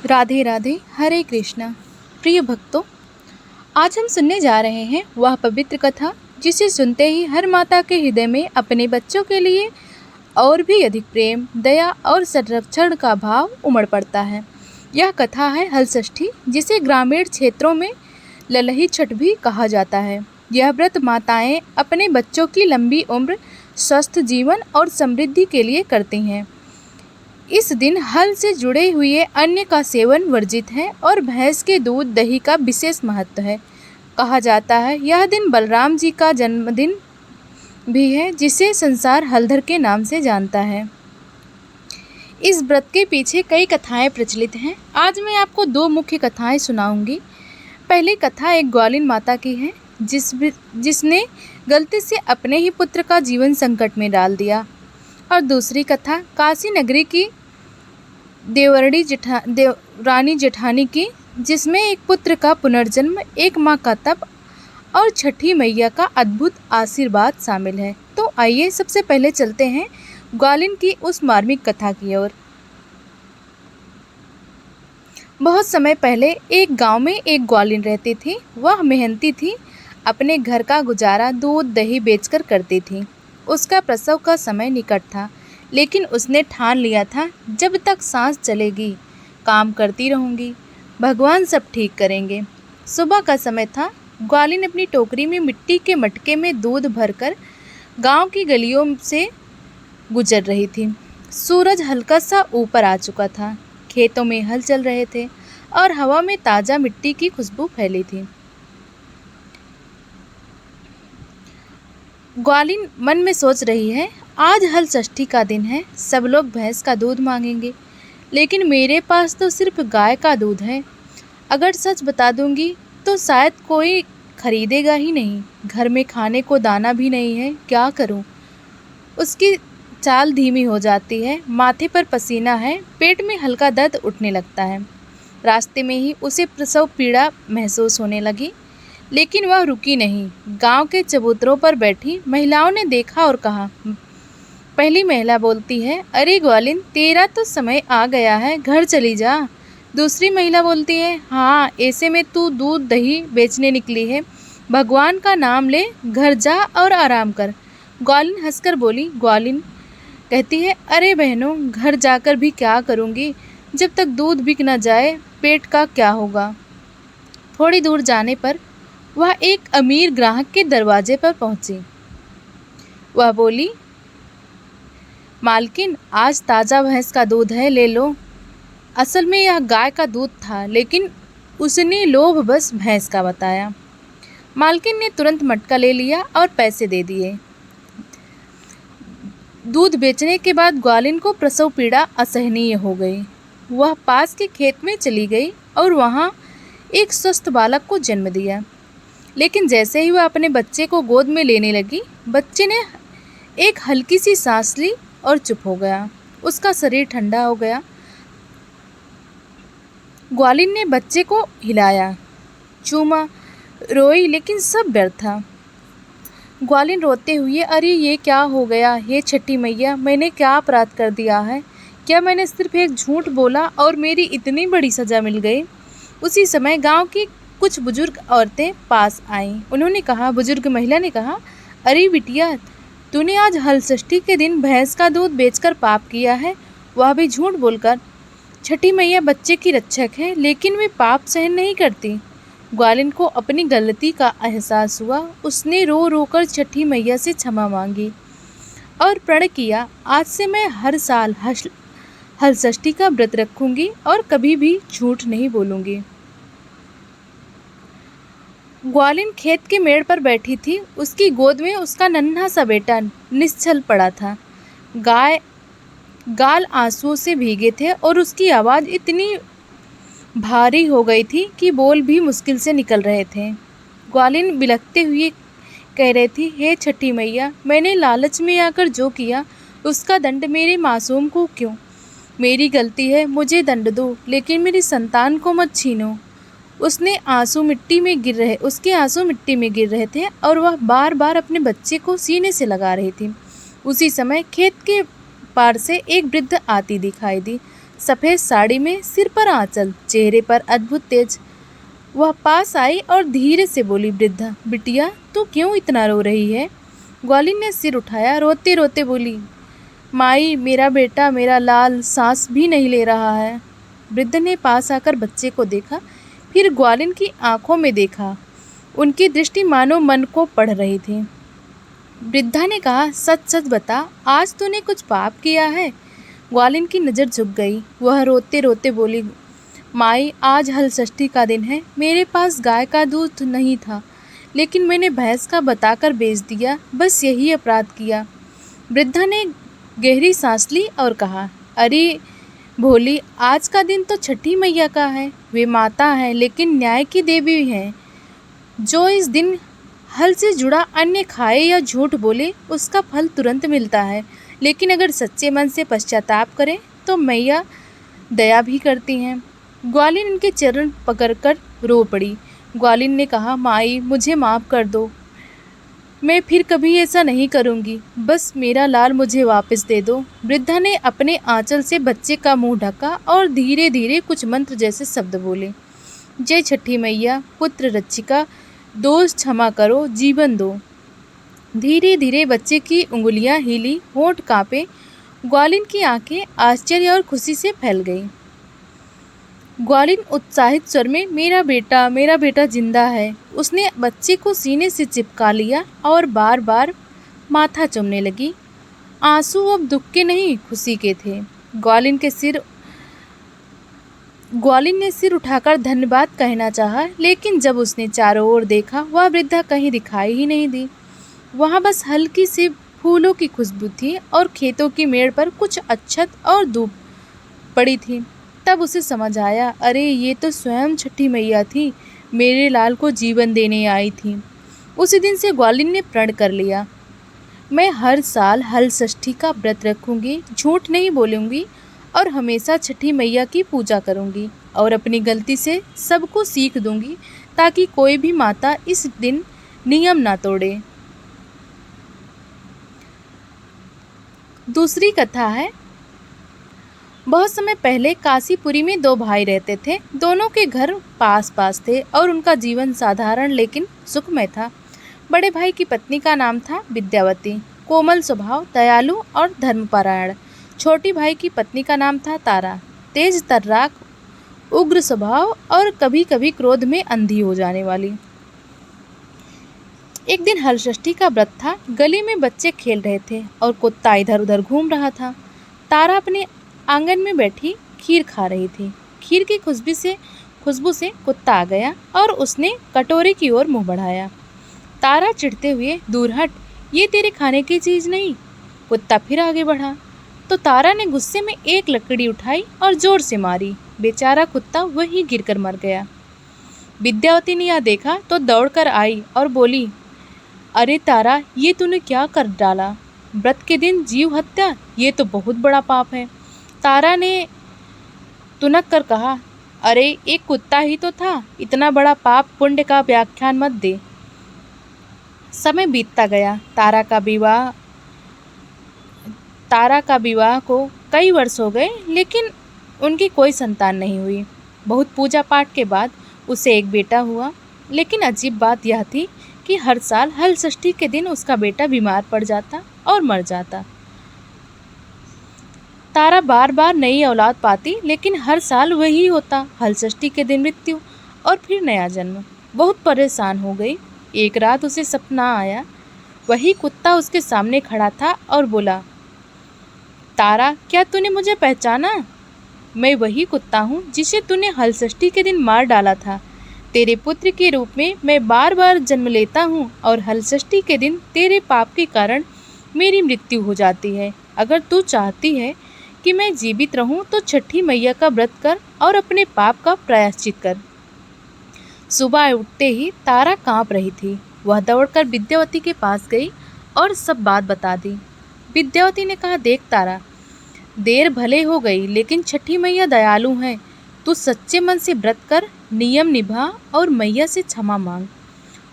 राधे राधे, हरे कृष्णा। प्रिय भक्तों, आज हम सुनने जा रहे हैं वह पवित्र कथा जिसे सुनते ही हर माता के हृदय में अपने बच्चों के लिए और भी अधिक प्रेम, दया और संरक्षण का भाव उमड़ पड़ता है। यह कथा है हल षष्ठी, जिसे ग्रामीण क्षेत्रों में ललही छठ भी कहा जाता है। यह व्रत माताएं अपने बच्चों की लंबी उम्र, स्वस्थ जीवन और समृद्धि के लिए करती हैं। इस दिन हल से जुड़े हुए अन्न का सेवन वर्जित है और भैंस के दूध दही का विशेष महत्व है। कहा जाता है यह दिन बलराम जी का जन्मदिन भी है, जिसे संसार हलधर के नाम से जानता है। इस व्रत के पीछे कई कथाएं प्रचलित हैं। आज मैं आपको दो मुख्य कथाएं सुनाऊंगी। पहली कथा एक ग्वालिन माता की है जिसने गलती से अपने ही पुत्र का जीवन संकट में डाल दिया। और दूसरी कथा काशी नगरी की देवरानी जेठानी की, जिसमें एक पुत्र का पुनर्जन्म, एक माँ का तप और छठी मैया का अद्भुत आशीर्वाद शामिल है। तो आइए सबसे पहले चलते हैं ग्वालिन की उस मार्मिक कथा की ओर। बहुत समय पहले एक गांव में एक ग्वालिन रहती थी। वह मेहनती थी, अपने घर का गुजारा दूध दही बेचकर करती थी। उसका प्रसव का समय निकट था, लेकिन उसने ठान लिया था जब तक सांस चलेगी काम करती रहूंगी, भगवान सब ठीक करेंगे। सुबह का समय था। ग्वालिन अपनी टोकरी में मिट्टी के मटके में दूध भरकर गांव की गलियों से गुजर रही थी। सूरज हल्का सा ऊपर आ चुका था। खेतों में हल चल रहे थे और हवा में ताज़ा मिट्टी की खुशबू फैली थी। ग्वालिन मन में सोच रही है, आज हल षष्ठी का दिन है, सब लोग भैंस का दूध मांगेंगे, लेकिन मेरे पास तो सिर्फ गाय का दूध है। अगर सच बता दूंगी तो शायद कोई खरीदेगा ही नहीं। घर में खाने को दाना भी नहीं है, क्या करूं? उसकी चाल धीमी हो जाती है, माथे पर पसीना है, पेट में हल्का दर्द उठने लगता है। रास्ते में ही उसे प्रसव पीड़ा महसूस होने लगी, लेकिन वह रुकी नहीं। गांव के चबूतरों पर बैठी महिलाओं ने देखा और कहा। पहली महिला बोलती है, अरे ग्वालिन, तेरा तो समय आ गया है, घर चली जा। दूसरी महिला बोलती है, हाँ, ऐसे में तू दूध दही बेचने निकली है, भगवान का नाम ले, घर जा और आराम कर। ग्वालिन हंसकर बोली। ग्वालिन कहती है, अरे बहनों, घर जाकर भी क्या करूँगी, जब तक दूध बिक न जाए पेट का क्या होगा। थोड़ी दूर जाने पर वह एक अमीर ग्राहक के दरवाजे पर पहुंची। वह बोली, मालकिन, आज ताज़ा भैंस का दूध है, ले लो। असल में यह गाय का दूध था, लेकिन उसने लोभवश भैंस का बताया। मालकिन ने तुरंत मटका ले लिया और पैसे दे दिए। दूध बेचने के बाद ग्वालिन को प्रसव पीड़ा असहनीय हो गई। वह पास के खेत में चली गई और वहां एक स्वस्थ बालक को जन्म दिया। लेकिन जैसे ही वह अपने बच्चे को गोद में लेने लगी, बच्चे ने एक हल्की सी सांस ली और चुप हो गया। उसका शरीर ठंडा हो गया। ग्वालिन ने बच्चे को हिलाया, चूमा, रोई, लेकिन सब व्यर्थ था। ग्वालिन रोते हुए, अरे ये क्या हो गया, हे छठी मैया, मैंने क्या अपराध कर दिया है? क्या मैंने सिर्फ एक झूठ बोला और मेरी इतनी बड़ी सज़ा मिल गई? उसी समय गांव की कुछ बुजुर्ग औरतें पास आईं। उन्होंने कहा, बुजुर्ग महिला ने कहा, अरे बिटिया, तूने आज हल षष्ठी के दिन भैंस का दूध बेचकर पाप किया है, वह भी झूठ बोलकर। छठी मैया बच्चे की रक्षक है, लेकिन वे पाप सहन नहीं करती। ग्वालिन को अपनी गलती का एहसास हुआ। उसने रो रो कर छठी मैया से क्षमा मांगी और प्रण किया, आज से मैं हर साल हल षष्ठी का व्रत रखूंगी और कभी भी झूठ नहीं बोलूंगी। ग्वालिन खेत के मेड़ पर बैठी थी। उसकी गोद में उसका नन्हा सा बेटा निश्चल पड़ा था। गाल आंसुओं से भीगे थे और उसकी आवाज़ इतनी भारी हो गई थी कि बोल भी मुश्किल से निकल रहे थे। ग्वालिन बिलखते हुए कह रही थी, हे छठी मैया, मैंने लालच में आकर जो किया उसका दंड मेरे मासूम को क्यों? मेरी गलती है, मुझे दंड दो, लेकिन मेरी संतान को मत छीनो। उसके आंसू मिट्टी में गिर रहे थे और वह बार बार अपने बच्चे को सीने से लगा रही थी। उसी समय खेत के पार से एक वृद्ध आती दिखाई दी। सफ़ेद साड़ी में, सिर पर आंचल, चेहरे पर अद्भुत तेज। वह पास आई और धीरे से बोली, वृद्धा, बिटिया तू क्यों इतना रो रही है? ग्वालिन ने सिर उठाया, रोते रोते बोली, माई मेरा बेटा, मेरा लाल सांस भी नहीं ले रहा है। वृद्ध ने पास आकर बच्चे को देखा, फिर ग्वालिन की आंखों में देखा। उनकी दृष्टि मानो मन को पढ़ रही थी। वृद्धा ने कहा, सच सच बता, आज तूने कुछ पाप किया है? ग्वालिन की नज़र झुक गई। वह रोते रोते बोली, माई आज हल षष्ठी का दिन है। मेरे पास गाय का दूध नहीं था, लेकिन मैंने भैंस का बताकर बेच दिया, बस यही अपराध किया। वृद्धा ने गहरी सांस ली और कहा, अरे भोली, आज का दिन तो छठी मैया का है। वे माता है, लेकिन न्याय की देवी हैं। जो इस दिन हल से जुड़ा अन्य खाए या झूठ बोले, उसका फल तुरंत मिलता है, लेकिन अगर सच्चे मन से पश्चाताप करे तो मैया दया भी करती हैं। ग्वालिन उनके चरण पकड़कर रो पड़ी। ग्वालिन ने कहा, माई मुझे माफ़ कर दो, मैं फिर कभी ऐसा नहीं करूँगी, बस मेरा लाल मुझे वापस दे दो। वृद्धा ने अपने आंचल से बच्चे का मुंह ढका और धीरे धीरे कुछ मंत्र जैसे शब्द बोले, जय छठी मैया, पुत्र रक्षिका, दोष क्षमा करो, जीवन दो। धीरे धीरे बच्चे की उंगलियां हिली, होंठ कांपे। ग्वालिन की आंखें आश्चर्य और खुशी से फैल गईं। ग्वालिन उत्साहित स्वर में, मेरा बेटा जिंदा है। उसने बच्चे को सीने से चिपका लिया और बार बार माथा चूमने लगी। आंसू अब दुख के नहीं, खुशी के थे। ग्वालिन ने सिर उठाकर धन्यवाद कहना चाहा, लेकिन जब उसने चारों ओर देखा, वह वृद्धा कहीं दिखाई ही नहीं दी। वहाँ बस हल्की सी फूलों की खुशबू थी और खेतों की मेड़ पर कुछ अक्षत और धूप पड़ी थी। तब उसे समझ आया, अरे ये तो स्वयं छठी मैया थी, मेरे लाल को जीवन देने आई थी। उसी दिन से ग्वालिन ने प्रण कर लिया, मैं हर साल हल षष्ठी का व्रत रखूंगी, झूठ नहीं बोलूंगी और हमेशा छठी मैया की पूजा करूंगी और अपनी गलती से सबको सीख दूंगी, ताकि कोई भी माता इस दिन नियम ना तोड़े। दूसरी कथा है। बहुत समय पहले काशीपुरी में दो भाई रहते थे। दोनों के घर पास पास थे और उनका जीवन साधारण लेकिन सुखमय था। बड़े भाई की पत्नी का नाम था विद्यावती, कोमल स्वभाव, दयालु और धर्मपरायण। छोटी भाई की पत्नी का नाम था तारा, तेज तर्राक, उग्र स्वभाव और कभी कभी क्रोध में अंधी हो जाने वाली। एक दिन हल षष्ठी का व्रत था। गली में बच्चे खेल रहे थे और कुत्ता इधर उधर घूम रहा था। तारा अपने आंगन में बैठी खीर खा रही थी। खीर की खुशबू से कुत्ता आ गया और उसने कटोरे की ओर मुंह बढ़ाया। तारा चिढ़ते हुए, दूर हट, ये तेरे खाने की चीज़ नहीं। कुत्ता फिर आगे बढ़ा तो तारा ने गुस्से में एक लकड़ी उठाई और जोर से मारी। बेचारा कुत्ता वहीं गिरकर मर गया। विद्यावती ने यह देखा तो दौड़कर आई और बोली, अरे तारा, ये तूने क्या कर डाला? व्रत के दिन जीव हत्या, ये तो बहुत बड़ा पाप है। तारा ने तुनक कर कहा, अरे एक कुत्ता ही तो था, इतना बड़ा पाप पुण्य का व्याख्यान मत दे। समय बीतता गया। तारा का विवाह को कई वर्ष हो गए, लेकिन उनकी कोई संतान नहीं हुई। बहुत पूजा पाठ के बाद उसे एक बेटा हुआ, लेकिन अजीब बात यह थी कि हर साल हल षष्ठी के दिन उसका बेटा बीमार पड़ जाता और मर जाता। तारा बार बार नई औलाद पाती, लेकिन हर साल वही होता, हल षष्ठी के दिन मृत्यु और फिर नया जन्म। बहुत परेशान हो गई। एक रात उसे सपना आया। वही कुत्ता उसके सामने खड़ा था और बोला, तारा, क्या तूने मुझे पहचाना? मैं वही कुत्ता हूँ जिसे तूने हल षष्ठी के दिन मार डाला था। तेरे पुत्र के रूप में मैं बार बार जन्म लेता हूँ और हल षष्ठी के दिन तेरे पाप के कारण मेरी मृत्यु हो जाती है। अगर तू चाहती है कि मैं जीवित रहूं तो छठी मैया का व्रत कर और अपने पाप का प्रायश्चित कर। सुबह उठते ही तारा कांप रही थी। वह दौड़कर विद्यावती के पास गई और सब बात बता दी। विद्यावती ने कहा, देख तारा, देर भले हो गई, लेकिन छठी मैया दयालु हैं। तू सच्चे मन से व्रत कर, नियम निभा और मैया से क्षमा मांग।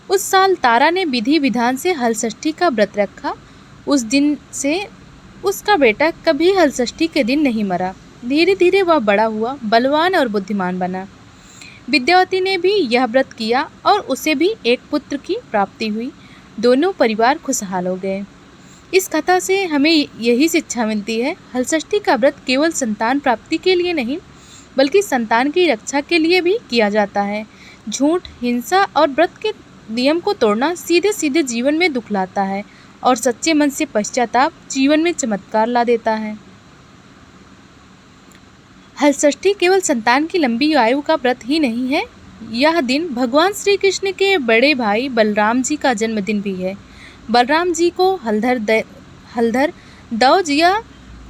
उस साल तारा ने विधि विधान से हल षष्ठी का व्रत रखा। उस दिन से उसका बेटा कभी हल षष्ठी के दिन नहीं मरा। धीरे धीरे वह बड़ा हुआ, बलवान और बुद्धिमान बना। विद्यावती ने भी यह व्रत किया और उसे भी एक पुत्र की प्राप्ति हुई। दोनों परिवार खुशहाल हो गए। इस कथा से हमें यही शिक्षा मिलती है, हलषष्ठी का व्रत केवल संतान प्राप्ति के लिए नहीं बल्कि संतान की रक्षा के लिए भी किया जाता है। झूठ, हिंसा और व्रत के नियम को तोड़ना सीधे सीधे जीवन में दुख लाता है और सच्चे मन से पश्चाताप जीवन में चमत्कार ला देता है। हलषष्ठी केवल संतान की लंबी आयु का व्रत ही नहीं है, यह दिन भगवान श्री कृष्ण के बड़े भाई बलराम जी का जन्मदिन भी है। बलराम जी को हलधर दौज या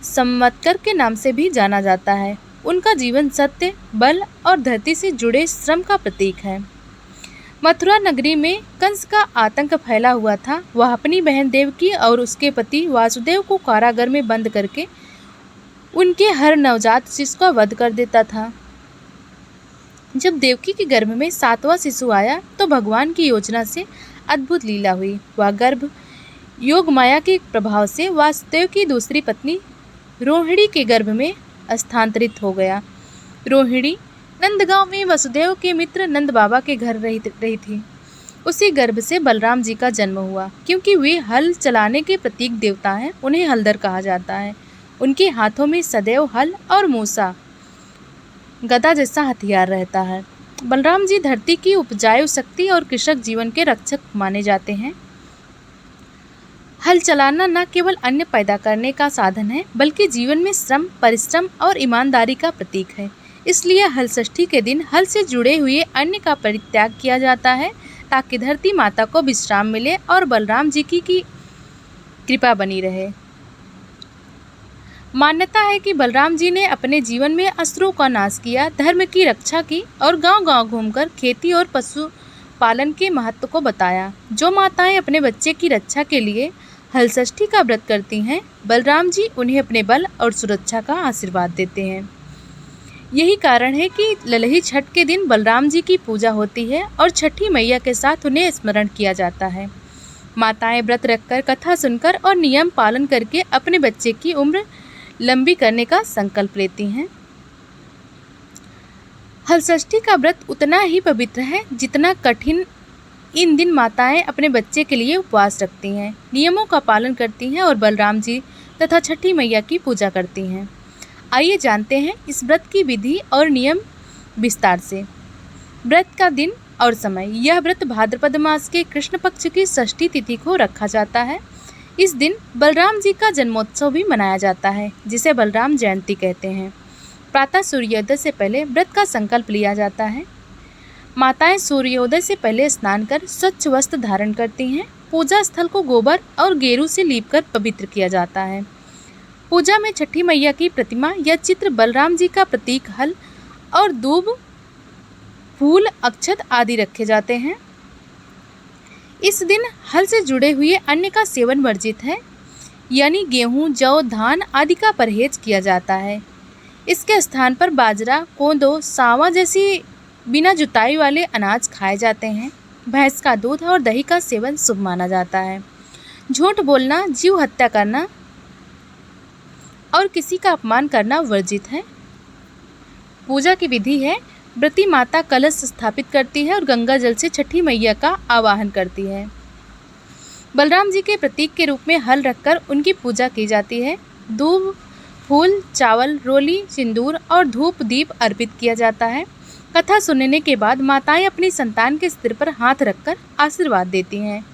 संवत्कर के नाम से भी जाना जाता है। उनका जीवन सत्य, बल और धरती से जुड़े श्रम का प्रतीक है। मथुरा नगरी में कंस का आतंक फैला हुआ था। वह अपनी बहन देवकी और उसके पति वासुदेव को कारागार में बंद करके उनके हर नवजात शिशु का वध कर देता था। जब देवकी के गर्भ में 7वां शिशु आया तो भगवान की योजना से अद्भुत लीला हुई। वह गर्भ योग माया के प्रभाव से वासुदेव की दूसरी पत्नी रोहिणी के गर्भ में स्थानांतरित हो गया। रोहिणी नंदगांव में वसुदेव के मित्र नंद बाबा के घर रही थी। उसी गर्भ से बलराम जी का जन्म हुआ। क्योंकि वे हल चलाने के प्रतीक देवता हैं, उन्हें हलधर कहा जाता है। उनके हाथों में सदैव हल और मूसा गदा जैसा हथियार रहता है। बलराम जी धरती की उपजाऊ शक्ति और कृषक जीवन के रक्षक माने जाते हैं। हल चलाना न केवल अन्न पैदा करने का साधन है बल्कि जीवन में श्रम, परिश्रम और ईमानदारी का प्रतीक है। इसलिए हलषष्ठी के दिन हल से जुड़े हुए अन्न का परित्याग किया जाता है ताकि धरती माता को विश्राम मिले और बलराम जी की कृपा बनी रहे। मान्यता है कि बलराम जी ने अपने जीवन में असुरों का नाश किया, धर्म की रक्षा की और गांव-गांव घूमकर खेती और पशु पालन के महत्व को बताया। जो माताएं अपने बच्चे की रक्षा के लिए हलषष्ठी का व्रत करती हैं, बलराम जी उन्हें अपने बल और सुरक्षा का आशीर्वाद देते हैं। यही कारण है कि ललही छठ के दिन बलराम जी की पूजा होती है और छठी मैया के साथ उन्हें स्मरण किया जाता है। माताएं व्रत रखकर, कथा सुनकर और नियम पालन करके अपने बच्चे की उम्र लंबी करने का संकल्प लेती हैं। हलषष्ठी का व्रत उतना ही पवित्र है जितना कठिन। इन दिन माताएं अपने बच्चे के लिए उपवास रखती हैं, नियमों का पालन करती हैं और बलराम जी तथा छठी मैया की पूजा करती हैं। आइए जानते हैं इस व्रत की विधि और नियम विस्तार से। व्रत का दिन और समय। यह व्रत भाद्रपद मास के कृष्ण पक्ष की षष्ठी तिथि को रखा जाता है। इस दिन बलराम जी का जन्मोत्सव भी मनाया जाता है, जिसे बलराम जयंती कहते हैं। प्रातः सूर्योदय से पहले व्रत का संकल्प लिया जाता है। माताएं सूर्योदय से पहले स्नान कर स्वच्छ वस्त्र धारण करती हैं। पूजा स्थल को गोबर और गेरू से लीपकर पवित्र किया जाता है। पूजा में छठी मैया की प्रतिमा या चित्र, बलराम जी का प्रतीक हल और दूब, फूल, अक्षत आदि रखे जाते हैं। इस दिन हल से जुड़े हुए अन्न का सेवन वर्जित है, यानी गेहूं, जौ, धान आदि का परहेज किया जाता है। इसके स्थान पर बाजरा, कोदो, सावा जैसी बिना जुताई वाले अनाज खाए जाते हैं। भैंस का दूध और दही का सेवन शुभ माना जाता है। झूठ बोलना, जीव हत्या करना और किसी का अपमान करना वर्जित है। पूजा की विधि है, व्रती माता कलश स्थापित करती है और गंगा जल से छठी मैया का आवाहन करती है। बलराम जी के प्रतीक के रूप में हल रखकर उनकी पूजा की जाती है। दूब, फूल, चावल, रोली, सिंदूर और धूप दीप अर्पित किया जाता है। कथा सुनने के बाद माताएं अपनी संतान के सिर पर हाथ रखकर आशीर्वाद देती हैं।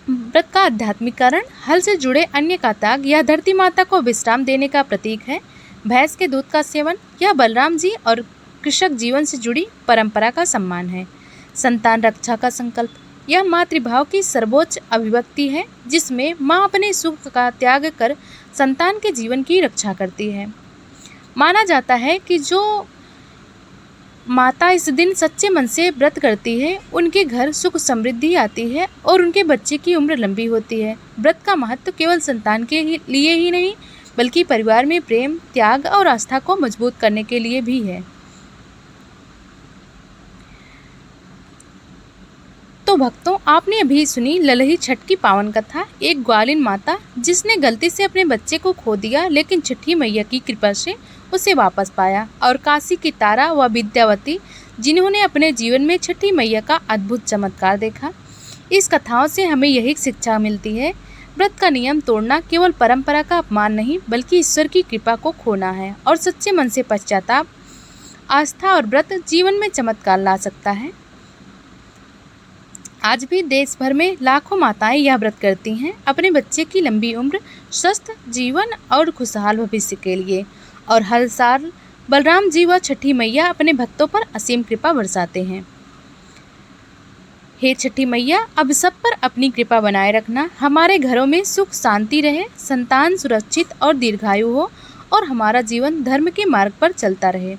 व्रत का आध्यात्मिक कारण। हल से जुड़े अन्न का त्याग यह धरती माता को विश्राम देने का प्रतीक है। भैंस के दूध का सेवन यह बलराम जी और कृषक जीवन से जुड़ी परंपरा का सम्मान है। संतान रक्षा का संकल्प यह मातृभाव की सर्वोच्च अभिव्यक्ति है, जिसमें माँ अपने सुख का त्याग कर संतान के जीवन की रक्षा करती है। माना जाता है कि जो माता इस दिन सच्चे मन से व्रत करती है, उनके घर सुख समृद्धि आती है और उनके बच्चे की उम्र लंबी होती है। व्रत का महत्व केवल संतान के लिए ही नहीं बल्कि परिवार में प्रेम, त्याग और आस्था को मजबूत करने के लिए भी है। तो तो भक्तों, आपने अभी सुनी ललही छठ की पावन कथा। एक ग्वालिन माता जिसने गलती से अपने बच्चे को खो दिया, लेकिन छठी मैया की कृपा से उसे वापस पाया। और काशी की तारा व विद्यावती जिन्होंने अपने जीवन में छठी मैया का अद्भुत चमत्कार देखा। इस कथाओं से हमें यही शिक्षा मिलती है, व्रत का नियम तोड़ना केवल परंपरा का अपमान नहीं, बल्कि ईश्वर की कृपा को खोना है। और सच्चे मन से पश्चाताप, आस्था और व्रत जीवन में चमत्कार ला सकता है। आज भी देश भर में लाखों माताएं यह व्रत करती हैं, अपने बच्चे की लंबी उम्र, स्वस्थ जीवन और खुशहाल भविष्य के लिए। और हर साल बलराम जी व छठी मैया अपने भक्तों पर असीम कृपा बरसाते हैं। हे छठी मैया, अब सब पर अपनी कृपा बनाए रखना। हमारे घरों में सुख शांति रहे, संतान सुरक्षित और दीर्घायु हो, और हमारा जीवन धर्म के मार्ग पर चलता रहे।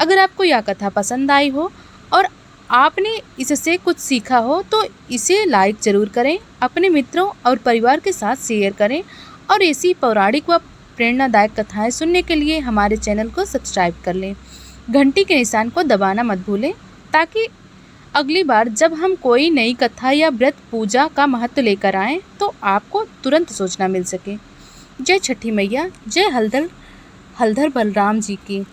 अगर आपको यह कथा पसंद आई हो और आपने इससे कुछ सीखा हो तो इसे लाइक ज़रूर करें, अपने मित्रों और परिवार के साथ शेयर करें। और ऐसी पौराणिक व प्रेरणादायक कथाएं सुनने के लिए हमारे चैनल को सब्सक्राइब कर लें। घंटी के निशान को दबाना मत भूलें, ताकि अगली बार जब हम कोई नई कथा या व्रत पूजा का महत्व लेकर आएँ तो आपको तुरंत सूचना मिल सके। जय छठी मैया, जय हलधर बलराम जी की।